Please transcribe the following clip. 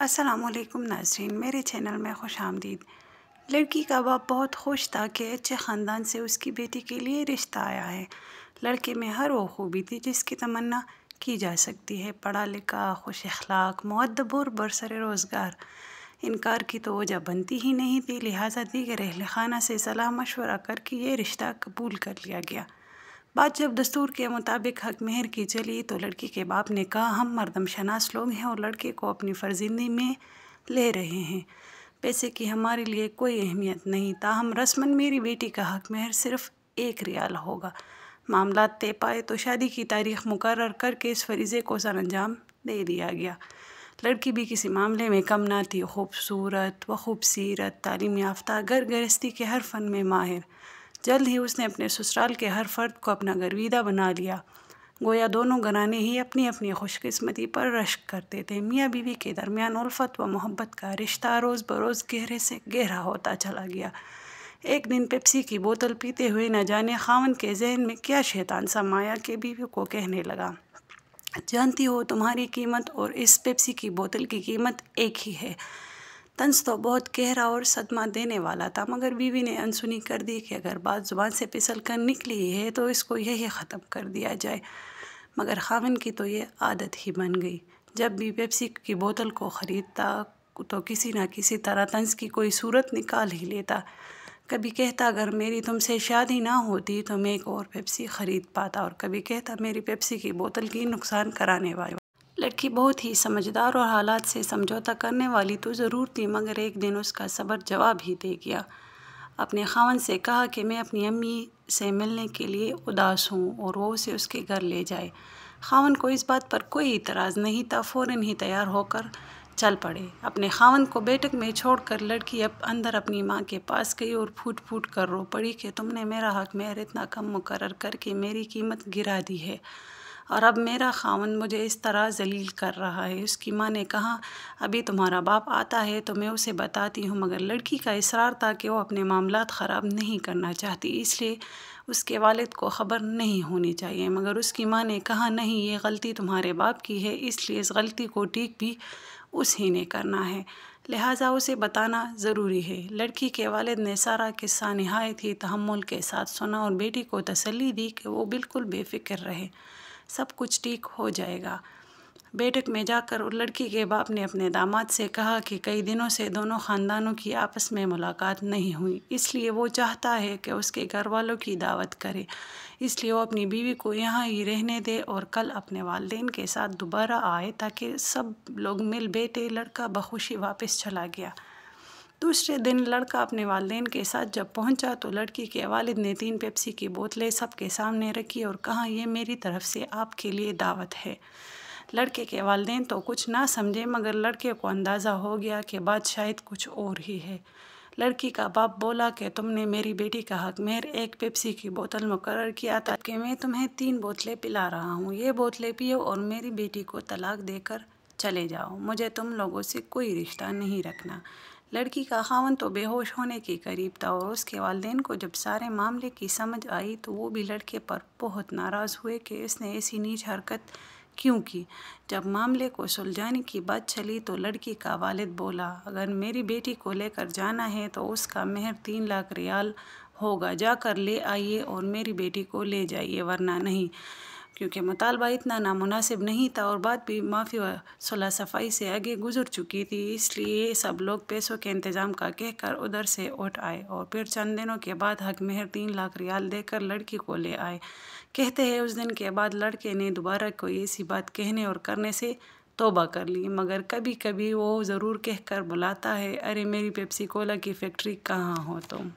السلام علیکم ناظرین، میرے چینل میں خوش آمدید۔ لڑکی کا باپ بہت خوش تھا کہ اچھے خاندان سے اس کی بیٹی کے لیے رشتہ آیا ہے۔ لڑکے میں ہر وہ خوبی تھی جس کی تمنا کی جا سکتی ہے، پڑھا لکھا، خوش اخلاق، مؤدب اور برسر روزگار۔ انکار کی تو وجہ بنتی ہی نہیں تھی، لہٰذا دیگر اہل خانہ سے صلاح مشورہ کر کے یہ رشتہ قبول کر لیا گیا۔ بات جب دستور کے مطابق حق مہر کی چلی تو لڑکی کے باپ نے کہا، ہم مردم شناس لوگ ہیں اور لڑکے کو اپنی فرزندی میں لے رہے ہیں۔ پیسے کی ہمارے لیے کوئی اہمیت نہیں، تاہم رسماً میری بیٹی کا حق مہر صرف 1 ریال ہوگا۔ معاملات طے پائے تو شادی کی تاریخ مقرر کر کے اس فریضے کو سر انجام دے دیا گیا۔ لڑکی بھی کسی معاملے میں کم نہ تھی، خوبصورت و خوب سیرت، تعلیم یافتہ، گھر گرہستی کے ہر فن میں ماہر۔ جلد ہی اس نے اپنے سسرال کے ہر فرد کو اپنا گرویدہ بنا لیا، گویا دونوں گھرانے ہی اپنی اپنی خوش قسمتی پر رشک کرتے تھے۔ میاں بیوی کے درمیان الفت و محبت کا رشتہ روز بروز گہرے سے گہرا ہوتا چلا گیا۔ ایک دن پیپسی کی بوتل پیتے ہوئے نہ جانے خاوند کے ذہن میں کیا شیطان سمایا کہ بیوی کو کہنے لگا، جانتی ہو تمہاری قیمت اور اس پیپسی کی بوتل کی قیمت ایک ہی ہے۔ طنز تو بہت گہرا اور صدمہ دینے والا تھا، مگر بیوی نے انسنی کر دی کہ اگر بات زبان سے پھسل کر نکلی ہے تو اس کو یہی ختم کر دیا جائے۔ مگر خاوند کی تو یہ عادت ہی بن گئی، جب بھی پیپسی کی بوتل کو خریدتا تو کسی نہ کسی طرح طنز کی کوئی صورت نکال ہی لیتا۔ کبھی کہتا، اگر میری تم سے شادی نہ ہوتی تو میں ایک اور پیپسی خرید پاتا، اور کبھی کہتا، میری پیپسی کی بوتل کی نقصان کرانے والی لڑکی بہت ہی سمجھدار اور حالات سے سمجھوتہ کرنے والی تو ضرور تھی، مگر ایک دن اس کا صبر جواب ہی دے گیا۔ اپنے خاوند سے کہا کہ میں اپنی امی سے ملنے کے لیے اداس ہوں اور وہ اسے اس کے گھر لے جائے۔ خاوند کو اس بات پر کوئی اعتراض نہیں تھا، فوراً ہی تیار ہو کر چل پڑے۔ اپنے خاوند کو بیٹھک میں چھوڑ کر لڑکی اندر اپنی ماں کے پاس گئی اور پھوٹ پھوٹ کر رو پڑی کہ تم نے میرا حق مہر اتنا کم مقرر کر کے میری قیمت گرا دی ہے، اور اب میرا خاوند مجھے اس طرح ذلیل کر رہا ہے۔ اس کی ماں نے کہا، ابھی تمہارا باپ آتا ہے تو میں اسے بتاتی ہوں، مگر لڑکی کا اصرار تھا کہ وہ اپنے معاملات خراب نہیں کرنا چاہتی، اس لیے اس کے والد کو خبر نہیں ہونی چاہیے۔ مگر اس کی ماں نے کہا، نہیں، یہ غلطی تمہارے باپ کی ہے، اس لیے اس غلطی کو ٹھیک بھی اس ہی نے کرنا ہے، لہٰذا اسے بتانا ضروری ہے۔ لڑکی کے والد نے سارا قصہ نہایت ہی تحمل کے ساتھ سنا اور بیٹی کو تسلی دی کہ وہ بالکل بے فکر رہے، سب کچھ ٹھیک ہو جائے گا۔ بیٹھک میں جا کر لڑکی کے باپ نے اپنے داماد سے کہا کہ کئی دنوں سے دونوں خاندانوں کی آپس میں ملاقات نہیں ہوئی، اس لیے وہ چاہتا ہے کہ اس کے گھر والوں کی دعوت کرے، اس لیے وہ اپنی بیوی کو یہاں ہی رہنے دے اور کل اپنے والدین کے ساتھ دوبارہ آئے تاکہ سب لوگ مل بیٹھیں۔ لڑکا بخوشی واپس چلا گیا۔ دوسرے دن لڑکا اپنے والدین کے ساتھ جب پہنچا تو لڑکی کے والد نے 3 پیپسی کی بوتلیں سب کے سامنے رکھی اور کہا، یہ میری طرف سے آپ کے لیے دعوت ہے۔ لڑکے کے والدین تو کچھ نہ سمجھے، مگر لڑکے کو اندازہ ہو گیا کہ بات شاید کچھ اور ہی ہے۔ لڑکی کا باپ بولا کہ تم نے میری بیٹی کا حق مہر 1 پیپسی کی بوتل مقرر کیا تھا کہ میں تمہیں 3 بوتلیں پلا رہا ہوں، یہ بوتلیں پیو اور میری بیٹی کو طلاق دے کر چلے جاؤ، مجھے تم لوگوں سے کوئی رشتہ نہیں رکھنا۔ لڑکی کا خاوند تو بے ہوش ہونے کے قریب تھا، اور اس کے والدین کو جب سارے معاملے کی سمجھ آئی تو وہ بھی لڑکے پر بہت ناراض ہوئے کہ اس نے ایسی نیچ حرکت کیوں کی۔ جب معاملے کو سلجھانے کی بات چلی تو لڑکی کا والد بولا، اگر میری بیٹی کو لے کر جانا ہے تو اس کا مہر 3 لاکھ ریال ہوگا، جا کر لے آئیے اور میری بیٹی کو لے جائیے، ورنہ نہیں، کیونکہ مطالبہ اتنا نامناسب نہیں تھا اور بات بھی معافی و صلح صفائی سے آگے گزر چکی تھی، اس لیے سب لوگ پیسوں کے انتظام کا کہہ کر ادھر سے اٹھ آئے اور پھر چند دنوں کے بعد حق مہر 3 لاکھ ریال دے کر لڑکی کو لے آئے۔ کہتے ہیں اس دن کے بعد لڑکے نے دوبارہ کوئی ایسی بات کہنے اور کرنے سے توبہ کر لی، مگر کبھی کبھی وہ ضرور کہہ کر بلاتا ہے، ارے میری پیپسی کولا کی فیکٹری کہاں ہو تم؟